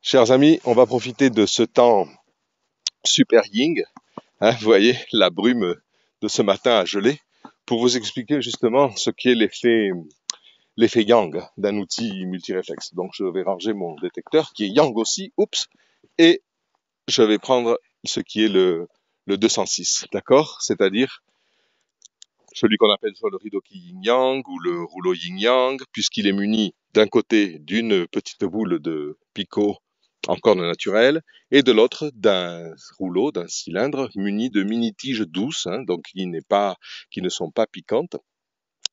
Chers amis, on va profiter de ce temps super yin, hein, vous voyez, la brume de ce matin a gelé, pour vous expliquer justement ce qu'est l'effet yang d'un outil multiréflexe. Donc je vais ranger mon détecteur qui est yang aussi, oups, et je vais prendre ce qui est le 206, d'accord? C'est-à-dire celui qu'on appelle soit le Ridoki Yin Yang ou le rouleau Yin Yang, puisqu'il est muni d'un côté d'une petite boule de picot en corne naturelle et de l'autre d'un rouleau, d'un cylindre muni de mini-tiges douces, hein, donc qui ne sont pas piquantes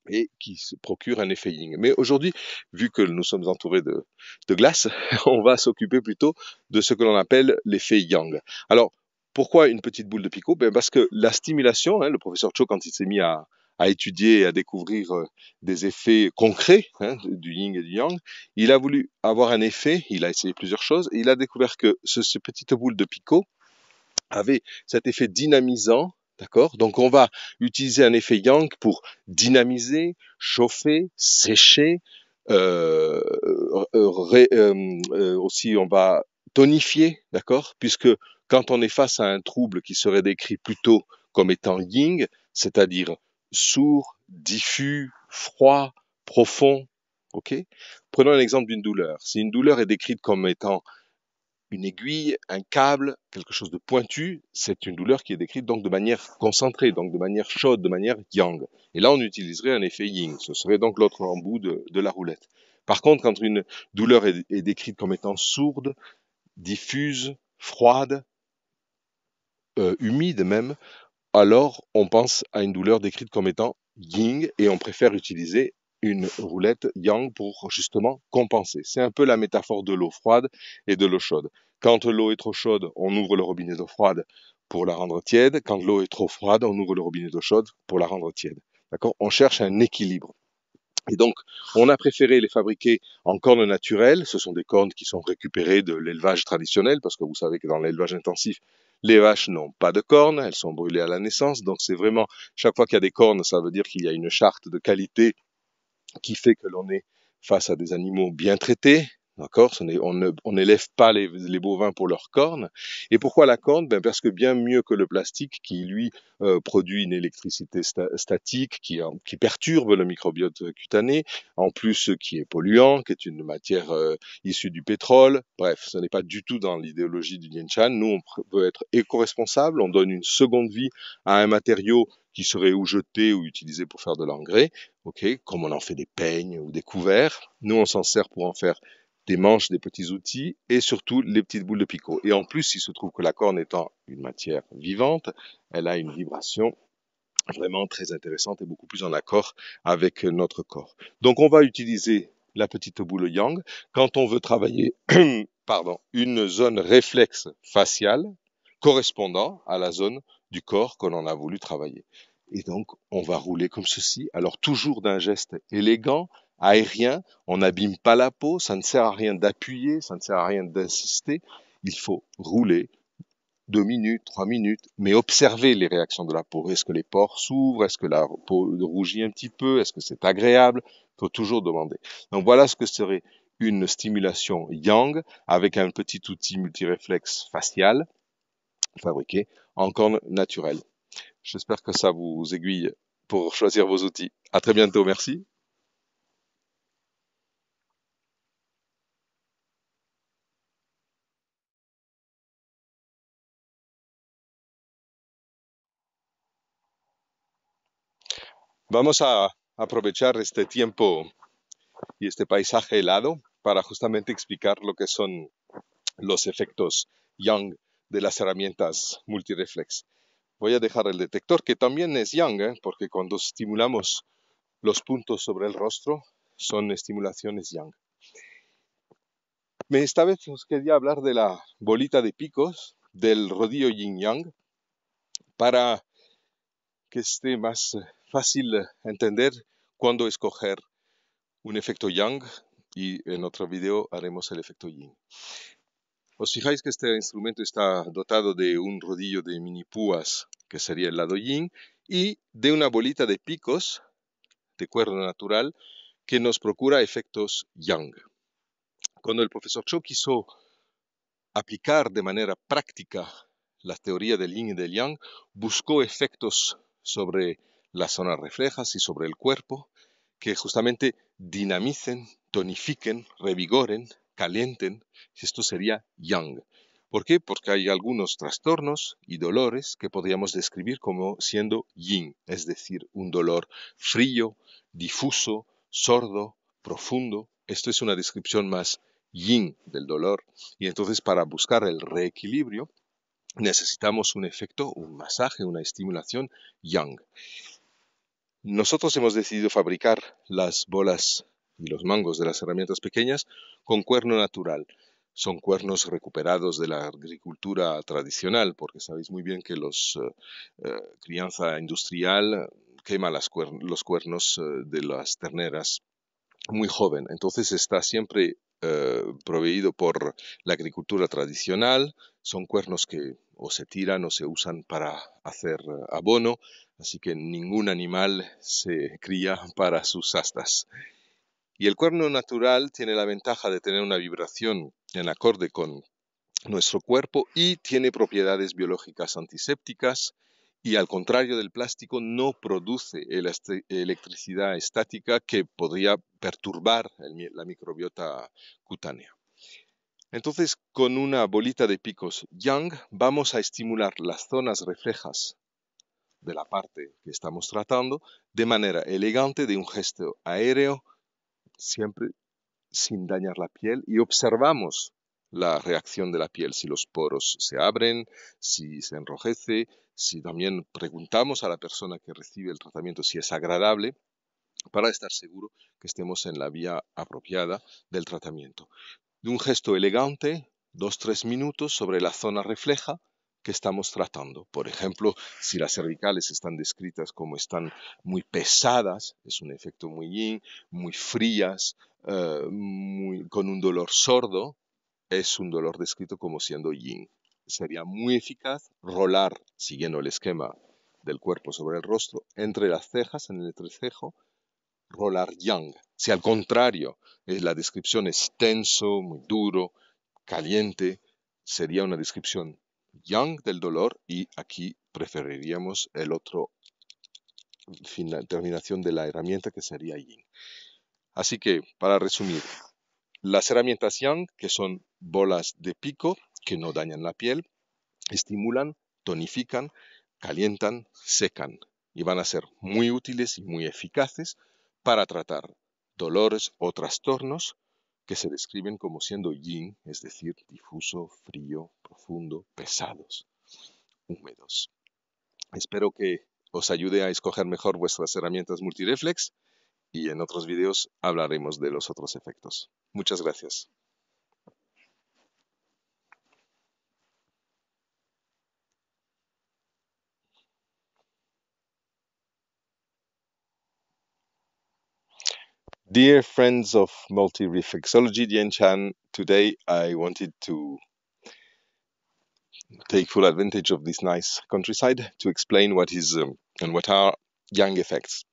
et qui se procurent un effet yin. Mais aujourd'hui, vu que nous sommes entourés de glace, on va s'occuper plutôt de ce que l'on appelle l'effet yang. Alors, pourquoi une petite boule de picot? Ben parce que la stimulation, hein, le professeur Cho, quand il s'est mis à étudier et à découvrir des effets concrets, hein, du yin et du yang, il a voulu avoir un effet, il a essayé plusieurs choses, et il a découvert que ces petites boules de picot avaient cet effet dynamisant. D'accord? Donc on va utiliser un effet yang pour dynamiser, chauffer, sécher. Euh, Aussi on va tonifier, d'accord? Puisque quand on est face à un trouble qui serait décrit plutôt comme étant yin, c'est-à-dire sourd, diffus, froid, profond, ok? Prenons un exemple d'une douleur. Si une douleur est décrite comme étant une aiguille, un câble, quelque chose de pointu, c'est une douleur qui est décrite donc de manière concentrée, donc de manière chaude, de manière yang. Et là, on utiliserait un effet yin. Ce serait donc l'autre embout de la roulette. Par contre, quand une douleur est décrite comme étant sourde, diffuse, froide, humide même, alors on pense à une douleur décrite comme étant yin et on préfère utiliser une roulette yang pour justement compenser. C'est un peu la métaphore de l'eau froide et de l'eau chaude. Quand l'eau est trop chaude, on ouvre le robinet d'eau froide pour la rendre tiède. Quand l'eau est trop froide, on ouvre le robinet d'eau chaude pour la rendre tiède. D'accord? On cherche un équilibre. Et donc, on a préféré les fabriquer en cornes naturelles. Ce sont des cornes qui sont récupérées de l'élevage traditionnel, parce que vous savez que dans l'élevage intensif, les vaches n'ont pas de cornes, elles sont brûlées à la naissance. Donc, c'est vraiment, chaque fois qu'il y a des cornes, ça veut dire qu'il y a une charte de qualité qui fait que l'on est face à des animaux bien traités. D'accord? On n'élève pas les bovins pour leurs cornes. Et pourquoi la corne? Ben parce que bien mieux que le plastique qui, lui, produit une électricité statique qui perturbe le microbiote cutané, en plus qui est polluant, qui est une matière issue du pétrole. Bref, ce n'est pas du tout dans l'idéologie du Yen-Chan. Nous, on veut être éco-responsable, on donne une seconde vie à un matériau qui serait ou jeté ou utilisé pour faire de l'engrais, ok, comme on en fait des peignes ou des couverts. Nous, on s'en sert pour en faire des manches, des petits outils et surtout les petites boules de picot. Et en plus, il se trouve que la corne étant une matière vivante, elle a une vibration vraiment très intéressante et beaucoup plus en accord avec notre corps. Donc, on va utiliser la petite boule yang quand on veut travailler pardon, une zone réflexe faciale correspondant à la zone du corps que l'on a voulu travailler. Et donc, on va rouler comme ceci. Alors, toujours d'un geste élégant, aérien. On n'abîme pas la peau. Ça ne sert à rien d'appuyer. Ça ne sert à rien d'insister. Il faut rouler 2 minutes, 3 minutes, mais observer les réactions de la peau. Est-ce que les pores s'ouvrent? Est-ce que la peau rougit un petit peu? Est-ce que c'est agréable? Il faut toujours demander. Donc, voilà ce que serait une stimulation yang avec un petit outil multiréflexe facial fabriqué en corne naturelle. J'espère que ça vous aiguille pour choisir vos outils. À très bientôt, merci. Vamos a aprovechar este tiempo y este paisaje helado para justamente explicar lo que son los efectos yang de las herramientas multireflex. Voy a dejar el detector, que también es yang, porque cuando estimulamos los puntos sobre el rostro, son estimulaciones yang. Mais esta vez os quería hablar de la bolita de picos, del rodillo yin-yang, para que esté más fácil entender cuándo escoger un efecto yang y en otro video haremos el efecto yin. Os fijáis que este instrumento está dotado de un rodillo de mini púas, que sería el lado yin, y de una bolita de picos de cuerda natural que nos procura efectos yang. Cuando el profesor Cho quiso aplicar de manera práctica la teoría del yin y del yang, buscó efectos sobre las zonas reflejas y sobre el cuerpo que justamente dinamicen, tonifiquen, revigoren, calienten. Esto sería yang. ¿Por qué? Porque hay algunos trastornos y dolores que podríamos describir como siendo yin, es decir, un dolor frío, difuso, sordo, profundo. Esto es una descripción más yin del dolor. Y entonces para buscar el reequilibrio necesitamos un efecto, un masaje, una estimulación yang. Nosotros hemos decidido fabricar las bolas y los mangos de las herramientas pequeñas con cuerno natural. Son cuernos recuperados de la agricultura tradicional, porque sabéis muy bien que los crianza industrial quema los cuernos de las terneras muy joven. Entonces está siempre proveído por la agricultura tradicional. Son cuernos que o se tiran o se usan para hacer abono, así que ningún animal se cría para sus astas. Y el cuerno natural tiene la ventaja de tener una vibración en acorde con nuestro cuerpo y tiene propiedades biológicas antisépticas y al contrario del plástico no produce electricidad estática que podría perturbar la microbiota cutánea. Entonces, con una bolita de picos yang vamos a estimular las zonas reflejas de la parte que estamos tratando de manera elegante, de un gesto aéreo, siempre sin dañar la piel, y observamos la reacción de la piel, si los poros se abren, si se enrojece, si también preguntamos a la persona que recibe el tratamiento si es agradable, para estar seguro que estemos en la vía apropiada del tratamiento. De un gesto elegante, 2-3 minutos sobre la zona refleja que estamos tratando. Por ejemplo, si las cervicales están descritas como están muy pesadas, es un efecto muy yin, muy frías, con un dolor sordo, es un dolor descrito como siendo yin. Sería muy eficaz rolar, siguiendo el esquema del cuerpo sobre el rostro, entre las cejas, en el entrecejo, rolar yang. Si al contrario la descripción es tenso, muy duro, caliente, sería una descripción yang del dolor y aquí preferiríamos el otro terminación de la herramienta que sería yin. Así que, para resumir, las herramientas yang, que son bolas de pico que no dañan la piel, estimulan, tonifican, calientan, secan y van a ser muy útiles y muy eficaces para tratar dolores o trastornos que se describen como siendo yin, es decir, difuso, frío, profundo, pesados, húmedos. Espero que os ayude a escoger mejor vuestras herramientas multireflex y en otros vídeos hablaremos de los otros efectos. Muchas gracias. Dear friends of multi-reflexology, Dian Chan, today I wanted to take full advantage of this nice countryside to explain what is and what are yang effects.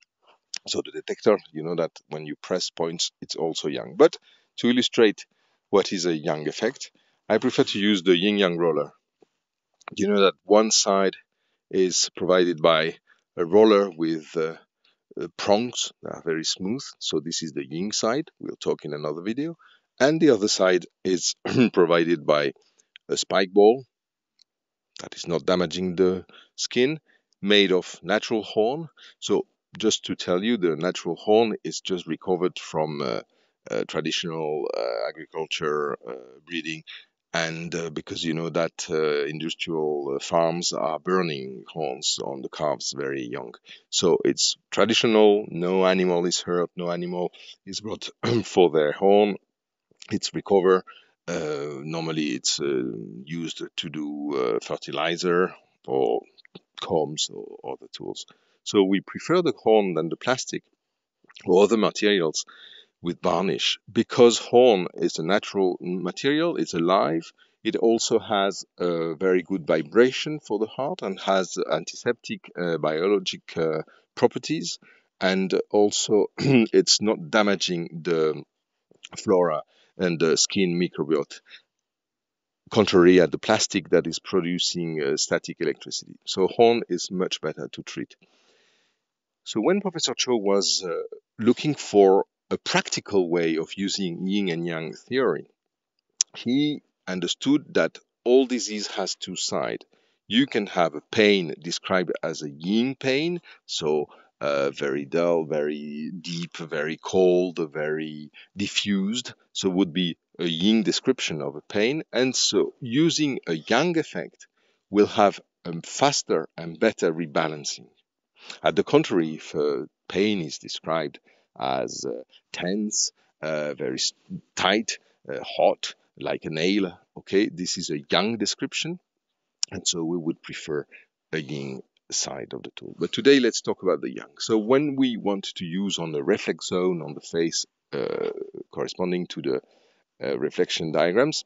So the detector, you know that when you press points, it's also yang. But to illustrate what is a yang effect, I prefer to use the yin-yang roller. You know that one side is provided by a roller with prongs that are very smooth. So this is the yin side. We'll talk in another video. And the other side is provided by a spike ball that is not damaging the skin, made of natural horn. So just to tell you, the natural horn is just recovered from traditional agriculture breeding. And because you know that industrial farms are burning horns on the calves very young. So it's traditional, no animal is hurt, no animal is brought for their horn. It's recovered. Normally it's used to do fertilizer or combs or other tools. So we prefer the horn than the plastic or other materials with varnish because horn is a natural material, it's alive. It also has a very good vibration for the heart and has antiseptic biologic properties, and also it's not damaging the flora and the skin microbiota. contrary at the plastic that is producing static electricity. So horn is much better to treat. So when Professor Cho was looking for a practical way of using yin and yang theory, he understood that all disease has two sides. You can have a pain described as a yin pain, so very dull, very deep, very cold, very diffused. So would be a yin description of a pain. And so using a yang effect will have a faster and better rebalancing. At the contrary, if pain is described as tense, very tight, hot, like a nail, okay, this is a yang description, and so we would prefer a yin side of the tool. But today, let's talk about the yang. So when we want to use on the reflex zone on the face corresponding to the reflection diagrams,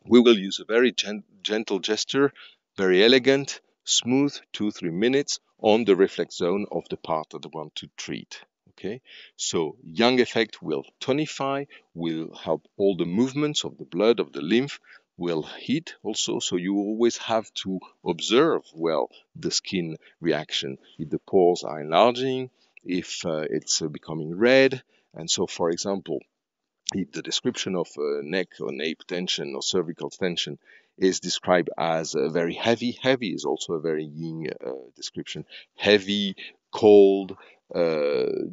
we will use a very gentle gesture, very elegant, smooth, 2-3 minutes on the reflex zone of the part that we want to treat. Okay, so yang effect will tonify, will help all the movements of the blood, of the lymph, will heat also. So you always have to observe well the skin reaction. If the pores are enlarging, if it's becoming red, and so for example, if the description of neck or nape tension or cervical tension is described as very heavy, heavy is also a very yin description. Heavy, cold,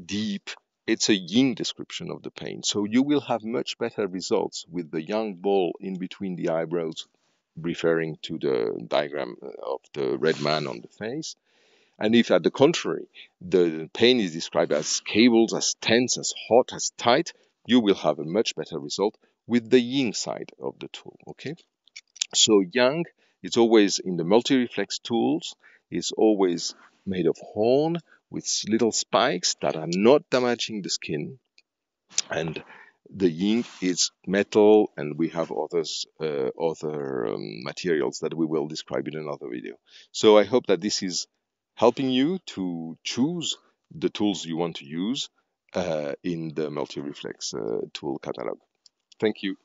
deep, it's a yin description of the pain. So you will have much better results with the yang ball in between the eyebrows, referring to the diagram of the red man on the face. And if, at the contrary, the pain is described as cables, as tense, as hot, as tight, you will have a much better result with the yin side of the tool. Okay, so yang is always in the multi-reflex tools, is always made of horn with little spikes that are not damaging the skin, and the yin is metal, and we have other materials that we will describe in another video. So I hope that this is helping you to choose the tools you want to use in the multi-reflex tool catalog. Thank you.